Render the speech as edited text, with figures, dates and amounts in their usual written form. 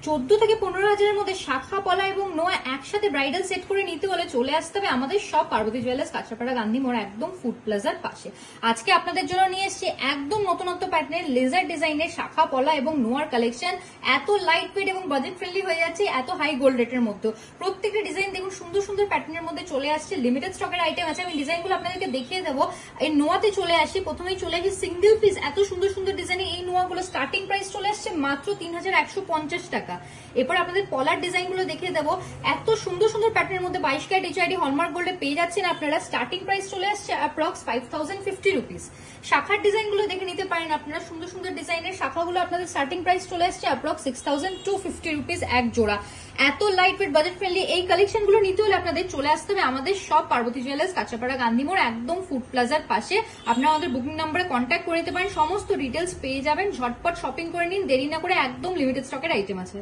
14 থেকে 15,000-এর মধ্যে শাখা পলা এবং নোয়া একসাথে ব্রাইডাল সেট করে নিতে হলে চলে আসতে হবে আমাদের সব পার্বতী জুয়েলার্স, কাঁচরাপাড়া, গান্ধী মোড়, একদম ফুড প্লাজার পাশে। আজকে আপনাদের জন্য নিয়ে এসেছি একদম নতুনত্ব প্যাটার্নের লেজার ডিজাইনের শাখা পলা এবং নোয়ার কালেকশন। এত লাইট ওয়েট এবং বাজেট ফ্রেন্ডলি হয়ে যাচ্ছে, এত হাই গোল্ড রেটের মধ্যে। প্রত্যেকটা ডিজাইন দেখুন সুন্দর সুন্দর প্যাটার্নের মধ্যে চলে আসছে। লিমিটেড স্টকের আইটেম আছে, আমি ডিজাইনগুলো আপনাদেরকে দেখিয়ে দেবো। এই নোয়াতে চলে আসি, প্রথমেই চলে আসি সিঙ্গেল পিস এত সুন্দর সুন্দর ডিজাইনে এই নোয়াগুলো স্টার্টিং প্রাইস চলে আসছে মাত্র 3,150 টাকা। এরপর আপনাদের পলার ডিজাইন গুলো দেখিয়ে দেবো। এত সুন্দর সুন্দর প্যাটার্নের মধ্যে 22 ক্যারেট এইচআইডি হলমার্ক গোল্ডে পেয়ে যাচ্ছেন আপনারা। স্টার্টিং প্রাইস চলে আসছে অ্যাপ্রক্স 5,050 রুপিস। শাখার ডিজাইন গুলো দেখে নিতে পারেন আপনারা, সুন্দর সুন্দর ডিজাইনের শাখাগুলো আপনাদের স্টার্টিং প্রাইস চলে আসছে অ্যাপ্রক্স 6,250 রুপিস এক জোড়া। এত লাইট ওয়েট বাজেট ফ্রেন্ডলি এই কালেকশন গুলো নিতে হলে আপনাদের চলে আসতে হবে আমাদের সব পার্বতী জুয়েলার্স, কাঁচরাপাড়া, গান্ধী মোড়, একদম ফুড প্লাজার পাশে। আপনারা আমাদের বুকিং নাম্বারে কন্ট্যাক্ট করে নিতে পারেন, সমস্ত ডিটেলস পেয়ে যাবেন। ঝটপট শপিং করে নিন, দেরি না করে, একদম লিমিটেড স্টকের আইটেম আছে।